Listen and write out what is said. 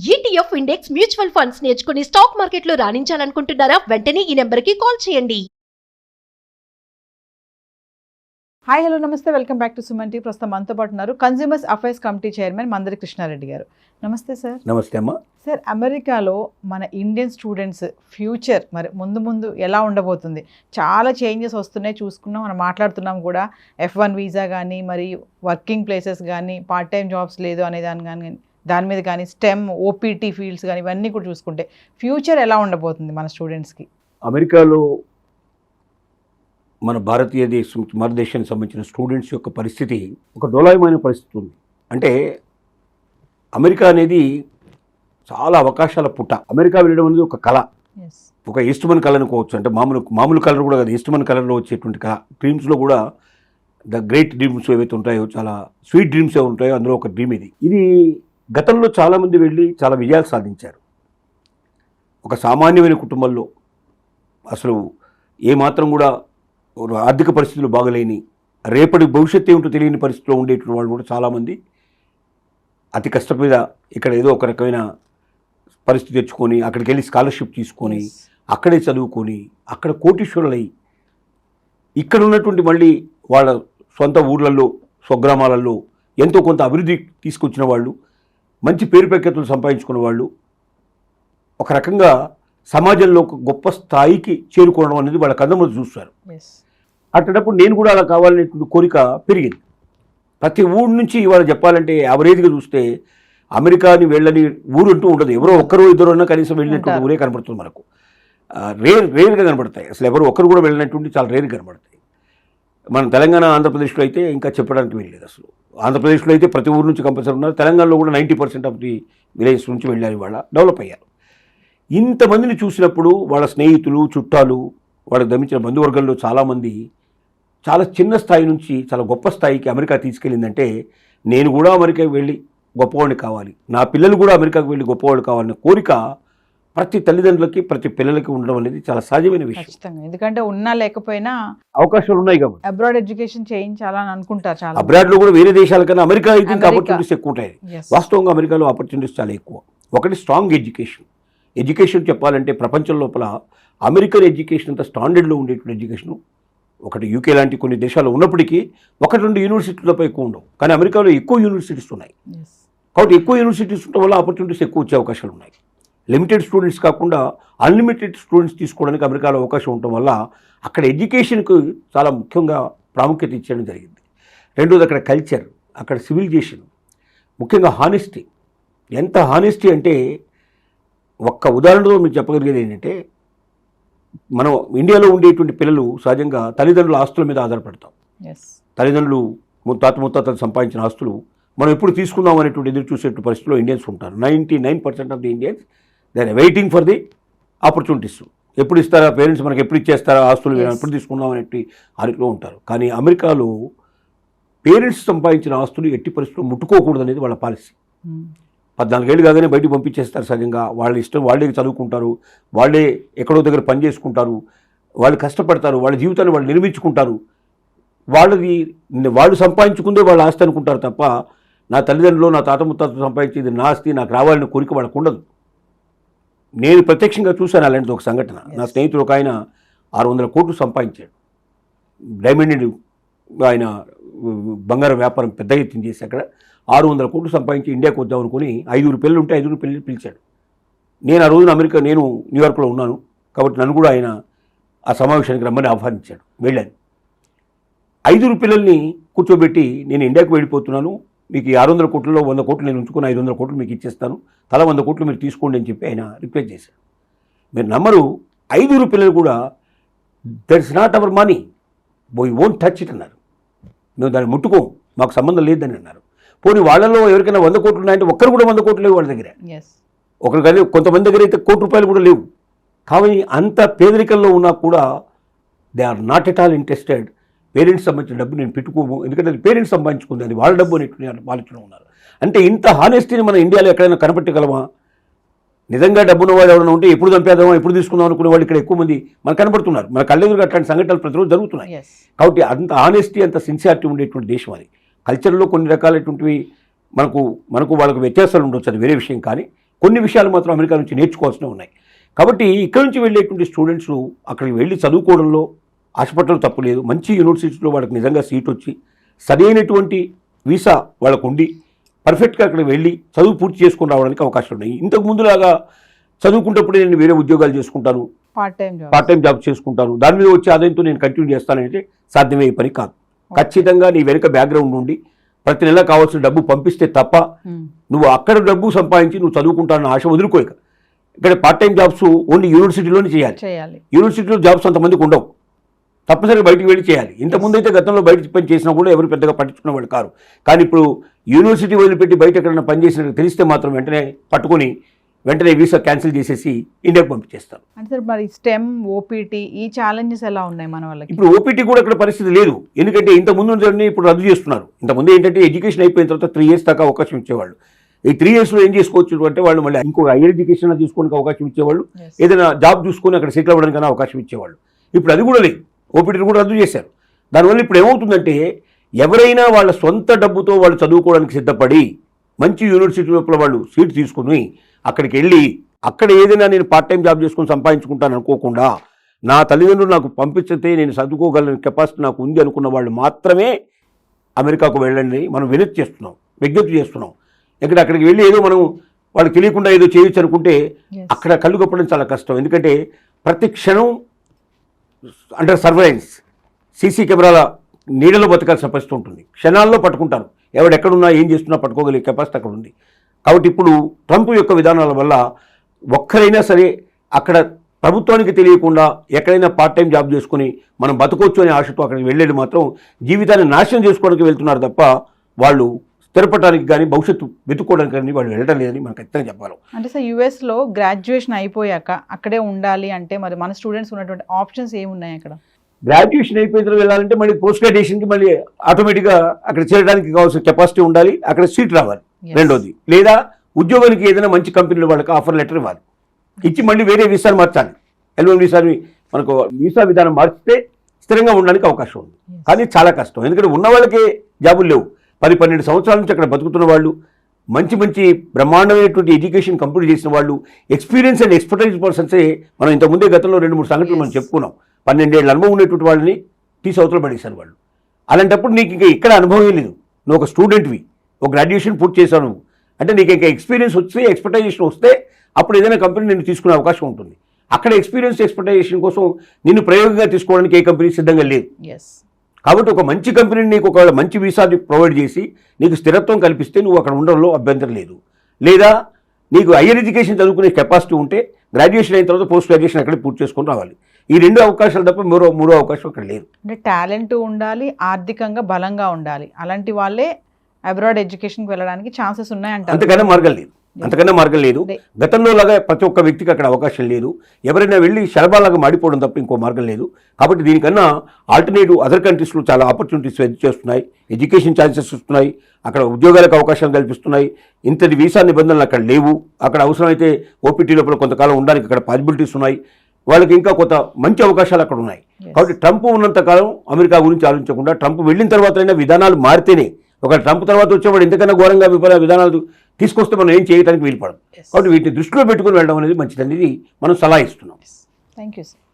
ETF index mutual funds నేర్చుకుని stock మార్కెట్లో రాణించాలనుకుంటున్నారా? వెంటనే ఈ నెంబర్కి కాల్ చేయండి. Hi hello namaste, welcome back to Suman TV. ప్రస్తుతం మనతో పాటు ఉన్నారు consumers affairs committee chairman Mandari Krishna Reddy గారు. నమస్తే సార్. నమస్తే అమ్మా. సార్, అమెరికాలో మన ఇండియన్ స్టూడెంట్స్ ఫ్యూచర్ మరి ముందు ఎలా ఉండబోతుంది? చాలా చేంజెస్ వస్తున్నాయి, చూసుకున్నాం, మనం మాట్లాడుతున్నాం కూడా. F1 వీసా కానీ, మరి వర్కింగ్ ప్లేసెస్ కానీ, పార్ట్ టైం జాబ్స్ లేదు అనే దాని మీద కానీ, స్టెమ్ OPT ఫీల్డ్స్ కానీ, ఇవన్నీ కూడా చూసుకుంటే ఫ్యూచర్ ఎలా ఉండబోతుంది మన స్టూడెంట్స్కి? అమెరికాలో మన భారతదేశానికి సంబంధించిన స్టూడెంట్స్ యొక్క పరిస్థితి ఒక డోలాయమైన పరిస్థితి ఉంది. అంటే అమెరికా అనేది చాలా అవకాశాల పుట్ట. అమెరికా వెళ్ళడం అనేది ఒక కళ, ఒక ఈస్ట్మన్ కళ అనుకోవచ్చు. అంటే మామూలు కలర్ కూడా కాదు, ఈస్ట్మన్ కలర్లో వచ్చేటువంటి కళ. డ్రీమ్స్లో కూడా ద గ్రేట్ డ్రీమ్స్ ఏవైతే ఉంటాయో, చాలా స్వీట్ డ్రీమ్స్ ఏవి ఉంటాయో అందులో ఒక డ్రీమ్ ఇది. గతంలో చాలామంది వెళ్ళి చాలా విజయాలు సాధించారు. ఒక సామాన్యమైన కుటుంబంలో అసలు ఏమాత్రం కూడా ఆర్థిక పరిస్థితులు బాగలేని, రేపటి భవిష్యత్తు ఏమిటో తెలియని పరిస్థితిలో ఉండేటువంటి వాళ్ళు కూడా చాలామంది అతి కష్టం మీద ఇక్కడ ఏదో ఒక రకమైన పరిస్థితి తెచ్చుకొని అక్కడికి వెళ్ళి స్కాలర్షిప్ తీసుకొని అక్కడే చదువుకొని అక్కడ కోటీశ్వరులై ఇక్కడ ఉన్నటువంటి మళ్ళీ వాళ్ళ సొంత ఊర్లలో, స్వగ్రామాలలో ఎంతో కొంత అభివృద్ధి తీసుకొచ్చిన వాళ్ళు, మంచి పేరు ప్రఖ్యాతులు సంపాదించుకున్న వాళ్ళు ఒక రకంగా సమాజంలో ఒక గొప్ప స్థాయికి చేరుకోవడం అనేది వాళ్ళ కళ్ళ చూస్తారు. అట్టేటప్పుడు నేను కూడా అలా కావాలనేటువంటి కోరిక పెరిగింది. ప్రతి ఊరు నుంచి ఇవాళ చెప్పాలంటే యావరేజ్గా చూస్తే అమెరికాని వెళ్ళని ఊరు అంటూ ఉండదు. ఎవరో ఒక్కరో ఇద్దరు అన్నా కనీసం వెళ్ళినటువంటి ఊరే కనపడుతుంది మనకు. రేర్గా కనపడతాయి. అసలు ఎవరు ఒక్కరు కూడా వెళ్ళినటువంటి చాలా రేర్గా కనపడతాయి. మన తెలంగాణ, ఆంధ్రప్రదేశ్లో అయితే ఇంకా చెప్పడానికి వెళ్ళలేదు. అసలు ఆంధ్రప్రదేశ్లో అయితే ప్రతి ఊరు నుంచి కంపల్సరీ ఉన్నారు. తెలంగాణలో కూడా 90% ఆఫ్ ది విలేజెస్ నుంచి వెళ్ళారు, వాళ్ళ డెవలప్ అయ్యారు. ఇంతమందిని చూసినప్పుడు వాళ్ళ స్నేహితులు, చుట్టాలు, వాళ్ళకి దమించిన బంధువర్గంలో చాలామంది చాలా చిన్న స్థాయి నుంచి చాలా గొప్ప స్థాయికి అమెరికా తీసుకెళ్ళిందంటే నేను కూడా అమెరికాకి వెళ్ళి గొప్పవాడిని కావాలి, నా పిల్లలు కూడా అమెరికాకి వెళ్ళి గొప్పవాళ్ళు కావాలనే కోరిక ప్రతి తల్లిదండ్రులకి, ప్రతి పిల్లలకి ఉండడం అనేది చాలా సహజమైన విషయం. ఎందుకంటే ఉన్నా లేకపోయినా అవకాశాలు ఉన్నాయి కాబట్టి అబ్రాడ్ ఎడ్యుకేషన్ చేయించాలని అనుకుంటారు చాలా. అబ్రాడ్లో కూడా వేరే దేశాల కన్నా అమెరికా అయితే ఇంకా ఆపర్చునిటీస్ ఎక్కువ ఉంటాయి. వాస్తవంగా అమెరికాలో ఆపర్చునిటీస్ చాలా ఎక్కువ. ఒకటి స్ట్రాంగ్ ఎడ్యుకేషన్ చెప్పాలంటే ప్రపంచం లోపల అమెరికన్ ఎడ్యుకేషన్ అంత స్టాండర్డ్లో ఉండేటువంటి ఎడ్యుకేషన్ ఒకటి UK లాంటి కొన్ని దేశాల్లో ఉన్నప్పటికీ 1-2 యూనివర్సిటీల తప్ప ఎక్కువ ఉండవు. కానీ అమెరికాలో ఎక్కువ యూనివర్సిటీస్ ఉన్నాయి. కాబట్టి ఎక్కువ యూనివర్సిటీస్ ఉండడం వల్ల ఆపర్చునిటీస్ ఎక్కువ వచ్చే అవకాశాలు ఉన్నాయి. లిమిటెడ్ స్టూడెంట్స్ కాకుండా అన్లిమిటెడ్ స్టూడెంట్స్ తీసుకోవడానికి అమెరికాలో అవకాశం ఉండటం వల్ల అక్కడ ఎడ్యుకేషన్కు చాలా ముఖ్యంగా ప్రాముఖ్యత ఇచ్చడం జరిగింది. రెండోది అక్కడ కల్చర్, అక్కడ సివిలైజేషన్, ముఖ్యంగా హానెస్టీ. ఎంత హానెస్టీ అంటే ఒక్క ఉదాహరణలో మీకు చెప్పగలిగేది ఏంటంటే, మనం ఇండియాలో ఉండేటువంటి పిల్లలు సహజంగా తల్లిదండ్రుల ఆస్తుల మీద ఆధారపడతాం. తల్లిదండ్రులు ముత్తాతలు సంపాదించిన ఆస్తులు మనం ఎప్పుడు తీసుకుందాం అనేటువంటి ఎదురు చూసేటువంటి పరిస్థితిలో ఇండియన్స్ ఉంటారు. 99% of the Indians they are waiting for the opportunities. ఎప్పుడు ఇస్తారా పేరెంట్స్, మనకి ఎప్పుడు ఇచ్చేస్తారా ఆస్తులు, ఎప్పుడు తీసుకుందాం అనేటి అరిలో ఉంటారు. కానీ అమెరికాలో పేరెంట్స్ సంపాదించిన ఆస్తులు ఎట్టి పరిస్థితుల్లో ముట్టుకోకూడదు అనేది వాళ్ళ పాలసీ. 14 ఏళ్ళు కాగానే బయటికి పంపించేస్తారు. సహజంగా వాళ్ళ ఇష్టం, వాళ్ళే చదువుకుంటారు, వాళ్ళే ఎక్కడో దగ్గర పని చేసుకుంటారు, వాళ్ళు కష్టపడతారు, వాళ్ళ జీవితాన్ని వాళ్ళు నిర్మించుకుంటారు. వాళ్ళు సంపాదించుకుందే వాళ్ళ ఆస్తి అనుకుంటారు తప్ప నా తల్లిదండ్రులు, నా తాత ముత్తాతలు సంపాదించేది నా ఆస్తి, నాకు రావాలని కోరిక వాళ్ళకు ఉండదు. నేను ప్రత్యక్షంగా చూశాను అలాంటిది ఒక సంఘటన. నా స్నేహితుడు ఒక ఆయన 600 కోట్లు సంపాదించాడు. డైమండ్ ఆయన బంగారం వ్యాపారం పెద్ద ఎత్తున చేసి అక్కడ 600 కోట్లు సంపాదించి ఇండియాకి వద్దాం అనుకుని 5 పిల్లలు ఉంటే 5 పిల్లలు పిలిచాడు. నేను ఆ రోజున నేను న్యూయార్క్లో ఉన్నాను కాబట్టి నన్ను కూడా ఆయన ఆ సమావేశానికి రమ్మని ఆహ్వానించాడు. వెళ్ళాను. 5 పిల్లల్ని కూర్చోబెట్టి నేను ఇండియాకి వెళ్ళిపోతున్నాను, మీకు 600 కోట్లలో 100 కోట్లు నేను ఉంచుకుని 500 కోట్లు మీకు ఇచ్చేస్తాను, తలా 100 కోట్లు మీరు తీసుకోండి అని చెప్పి ఆయన రిక్వెస్ట్ చేశాడు. మీరు నమ్మరు, 5 పిల్లలు కూడా that's not our money, we won't touch it అన్నారు. మేము దాన్ని ముట్టుకోం, మాకు సంబంధం లేదని అన్నారు. పోనీ వాళ్ళలో ఎవరికైనా 100 కోట్లు ఉన్నాయంటే ఒక్కరు కూడా 100 కోట్లు లేవు వాళ్ళ దగ్గర. ఒకరు కానీ కొంతమంది దగ్గర అయితే ₹1 కూడా లేవు. కాబట్టి అంత పేదరికంలో ఉన్నా కూడా they are not at all interested. Parents సంబంధించిన డబ్బు నేను పెట్టుకోము, ఎందుకంటే అది పేరెంట్స్ సంపాదించుకుంది, అది వాళ్ళ డబ్బు అనేటువంటి ఆలోచన ఉన్నారు. అంటే ఇంత హానెస్టీని మన ఇండియాలో ఎక్కడైనా కనపట్టగలమా? నిజంగా డబ్బున్న వాళ్ళు ఎవరైనా ఉంటే ఎప్పుడు చంపేద్దామా, ఎప్పుడు తీసుకుందాం అనుకునే వాళ్ళు ఇక్కడ ఎక్కువ మంది మనకు కనపడుతున్నారు. మన కళ్ళెదురుగా అట్లాంటి సంఘటనలు ప్రతిరోజు జరుగుతున్నాయి. కాబట్టి అంత హానెస్టీ, అంత సిన్సియారిటీ ఉండేటువంటి దేశం అది. కల్చర్లో కొన్ని రకాలైనటువంటివి మనకు వాళ్ళకు వ్యత్యాసాలు ఉండొచ్చు, అది వేరే విషయం. కానీ కొన్ని విషయాలు మాత్రం అమెరికా నుంచి నేర్చుకోవాల్సినవి ఉన్నాయి. కాబట్టి ఇక్కడ నుంచి వెళ్ళేటువంటి స్టూడెంట్స్ అక్కడికి వెళ్ళి చదువుకోవడంలో ఆశపడడం తప్పు లేదు. మంచి యూనివర్సిటీలో వాళ్ళకి నిజంగా సీట్ వచ్చి సరైనటువంటి వీసా వాళ్ళకు ఉండి పర్ఫెక్ట్గా అక్కడికి వెళ్ళి చదువు పూర్తి చేసుకొని రావడానికి అవకాశం ఉన్నాయి. ఇంతకు ముందులాగా చదువుకుంటప్పుడే నేను వేరే ఉద్యోగాలు చేసుకుంటాను, పార్ట్ టైం జాబ్ చేసుకుంటాను, దాని మీద వచ్చే ఆదాయంతో నేను కంటిన్యూ చేస్తానంటే సాధ్యమయ్యే పని కాదు. ఖచ్చితంగా నీ వెనుక బ్యాక్గ్రౌండ్ నుండి ప్రతి నెల కావాల్సిన డబ్బు పంపిస్తే తప్ప నువ్వు అక్కడ డబ్బు సంపాదించి నువ్వు చదువుకుంటానన్న ఆశ వదులుకోక. ఇక్కడ పార్ట్ టైం జాబ్స్ ఓన్లీ యూనివర్సిటీలోనే చేయాలి. యూనివర్సిటీలో జాబ్స్ అంతమందికి ఉండవు, తప్పనిసరిగా బయటికి వెళ్ళి చేయాలి. ఇంతకుముందు అయితే గతంలో బయట పని చేసినా కూడా ఎవరు పెద్దగా పట్టించుకునేవాళ్ళు కారు. కానీ ఇప్పుడు యూనివర్సిటీ వదిలిపెట్టి బయట ఎక్కడైనా పని చేసినట్టు తెలిస్తే మాత్రం వెంటనే వీసా క్యాన్సిల్ చేసేసి ఇండియాకి పంపించేస్తారు. అంటే సార్ మరి స్టెమ్, ఓపీటీ ఈ ఛాలెంజెస్ ఎలా ఉన్నాయి మన వాళ్ళకి? ఇప్పుడు ఓపీటీ కూడా ఇక్కడ పరిస్థితి లేదు, ఎందుకంటే ఇంతకుముందు ఇప్పుడు రద్దు చేస్తున్నారు. ఇంతకుముందు ఏంటంటే ఎడ్యుకేషన్ అయిపోయిన తర్వాత 3 years దాకా అవకాశం ఇచ్చేవాళ్ళు. ఈ 3 yearsలో ఏం చేసుకోవచ్చు అంటే వాళ్ళు మళ్ళీ ఇంకొక హైయర్ ఎడ్యుకేషన్ తీసుకోవడానికి అవకాశం ఇచ్చేవాళ్ళు, ఏదైనా జాబ్ చూసుకొని అక్కడ సెటిల్ అవ్వడానికైనా అవకాశం ఇచ్చేవాళ్ళు. ఇప్పుడు అది కూడా లేదు, ఓపీటీని కూడా రద్దు చేశారు. దానివల్ల ఇప్పుడు ఏమవుతుందంటే ఎవరైనా వాళ్ళ సొంత డబ్బుతో వాళ్ళు చదువుకోవడానికి సిద్ధపడి మంచి యూనివర్సిటీ లోపల వాళ్ళు సీట్ తీసుకుని అక్కడికి వెళ్ళి అక్కడ ఏదైనా నేను పార్ట్ టైం జాబ్ చేసుకుని సంపాదించుకుంటాను అనుకోకుండా నా తల్లిదండ్రులు నాకు పంపిస్తే నేను చదువుకోగలను కెపాసిటీ నాకు ఉంది అనుకున్న వాళ్ళు మాత్రమే అమెరికాకు వెళ్ళండి మనం విజ్ఞప్తి చేస్తున్నాం. అక్కడికి వెళ్ళి ఏదో మనం వాళ్ళకి తెలియకుండా ఏదో చేయొచ్చు అనుకుంటే అక్కడ కళ్ళు కప్పడం చాలా కష్టం. ఎందుకంటే ప్రతి క్షణం అండర్ సర్వైలెన్స్, సీసీ కెమెరాల నీడలో బతకాల్సిన పరిస్థితి ఉంటుంది. క్షణాల్లో పట్టుకుంటారు, ఎవడెక్కడున్నా ఏం చేస్తున్నా పట్టుకోగలిగే కెపాసిటీ అక్కడ ఉంది. కాబట్టి ఇప్పుడు ట్రంప్ యొక్క విధానాల వల్ల ఒక్కరైనా సరే అక్కడ ప్రభుత్వానికి తెలియకుండా ఎక్కడైనా పార్ట్ టైం జాబ్ చేసుకుని మనం బతకొచ్చు అనే ఆశతో అక్కడికి వెళ్ళేది మాత్రం జీవితాన్ని నాశనం చేసుకోవడానికి వెళ్తున్నారు తప్ప వాళ్ళు స్థిరపడడానికి కానీ భవిష్యత్తు వెతుక్కోవడానికి కానీ వాళ్ళు వెళ్ళడం లేదని మనం ఖచ్చితంగా చెప్పాలి. అంటే సార్ యుఎస్లో గ్రాడ్యుయేషన్ అయిపోయాక అక్కడే ఉండాలి అంటే మరి మన స్టూడెంట్స్ ఉన్నటువంటి ఆప్షన్స్ ఏమున్నాయి? అక్కడ గ్రాడ్యుయేషన్ అయిపోయిన తర్వాత వెళ్ళాలంటే మళ్ళీ పోస్ట్ గ్రాడ్యుయేషన్కి మళ్ళీ ఆటోమేటిక్గా అక్కడ చేరడానికి కావాల్సిన కెపాసిటీ ఉండాలి, అక్కడ సీట్ రావాలి. రెండోది, లేదా ఉద్యోగానికి ఏదైనా మంచి కంపెనీలు వాళ్ళకి ఆఫర్ లెటర్ ఇవ్వాలి, ఇచ్చి మళ్ళీ వేరే వీసాను మార్చాలి. L1 వీసాని మనకు వీసా విధానం మార్చితే స్థిరంగా ఉండడానికి అవకాశం ఉంది. కానీ చాలా కష్టం, ఎందుకంటే ఉన్న వాళ్ళకే జాబులు లేవు. 10-12 సంవత్సరాల నుంచి అక్కడ బతుకుతున్న వాళ్ళు, మంచి బ్రహ్మాండమైనటువంటి ఎడ్యుకేషన్ కంప్లీట్ చేసిన వాళ్ళు, ఎక్స్పీరియన్స్ అండ్ ఎక్స్పర్టైజ్ పర్సన్సే మనం ఇంతకుముందే గతంలో 2-3 సంఘటనలు మనం చెప్పుకున్నాం. 12 ఏళ్ళ అనుభవం ఉన్నటువంటి వాళ్ళని తీసి అవతల పడేశారు వాళ్ళు. అలాంటప్పుడు నీకు ఇంకా ఇక్కడ అనుభవం లేదు, నువ్వు ఒక స్టూడెంట్వి, ఒక గ్రాడ్యుయేషన్ పూర్తి చేశావు అంటే నీకు ఇంకా ఎక్స్పీరియన్స్ వస్తే, ఎక్స్పర్టైజేషన్ వస్తే అప్పుడు ఏదైనా కంపెనీ నిన్ను తీసుకునే అవకాశం ఉంటుంది. అక్కడ ఎక్స్పీరియన్స్, ఎక్స్పర్టైజేషన్ కోసం నిన్ను ప్రయోగంగా తీసుకోవడానికి ఏ కంపెనీ సిద్ధంగా లేదు. కాబట్టి ఒక మంచి కంపెనీని నీకు ఒక మంచి వీసాని ప్రొవైడ్ చేసి నీకు స్థిరత్వం కల్పిస్తే నువ్వు అక్కడ ఉండడంలో అభ్యంతరం లేదు. లేదా నీకు హైయర్ ఎడ్యుకేషన్ చదువుకునే కెపాసిటీ ఉంటే గ్రాడ్యుయేషన్ అయిన తర్వాత పోస్ట్ గ్రాడ్యుయేషన్ అక్కడే పూర్తి చేసుకొని రావాలి. ఈ 2 అవకాశాలు తప్ప మూడో అవకాశం అక్కడ లేదు. అంటే టాలెంట్ ఉండాలి, ఆర్థికంగా బలంగా ఉండాలి, అలాంటి వాళ్ళే అబ్రాడ్ ఎడ్యుకేషన్కి వెళ్ళడానికి ఛాన్సెస్ ఉన్నాయంట. అంతకన్నా మార్గం లేదు. గతంలో లాగా ప్రతి ఒక్క వ్యక్తికి అక్కడ అవకాశం లేదు. ఎవరైనా వెళ్ళి శరబాలాగా మాడిపోవడం తప్ప ఇంకో మార్గం లేదు. కాబట్టి దీనికన్నా ఆల్టర్నేటివ్ అదర్ కంట్రీస్లో చాలా ఆపర్చునిటీస్ చేస్తున్నాయి, ఎడ్యుకేషన్ ఛాన్సెస్ ఇస్తున్నాయి, అక్కడ ఉద్యోగాలకు అవకాశం కల్పిస్తున్నాయి. ఇంతటి వీసా నిబంధనలు అక్కడ లేవు. అక్కడ అవసరమైతే ఓపీటీ లోపల కొంతకాలం ఉండడానికి అక్కడ పాసిబిలిటీస్ ఉన్నాయి. వాళ్ళకి ఇంకా కొంత మంచి అవకాశాలు అక్కడ ఉన్నాయి. కాబట్టి ట్రంప్ ఉన్నంతకాలం అమెరికా గురించి ఆలోచించకుండా ట్రంప్ వెళ్ళిన తర్వాత అయినా విధానాలు మారితేనే, ఒక ట్రంప్ తర్వాత వచ్చేవాడు ఇంతకన్నా ఘోరంగా విధానాలు తీసుకొస్తే మనం ఏం చేయడానికి వీలుపడదు. కాబట్టి వీటిని దృష్టిలో పెట్టుకుని వెళ్ళడం అనేది మంచిదనేది మనం సలహా ఇస్తున్నాం. Thank you sir.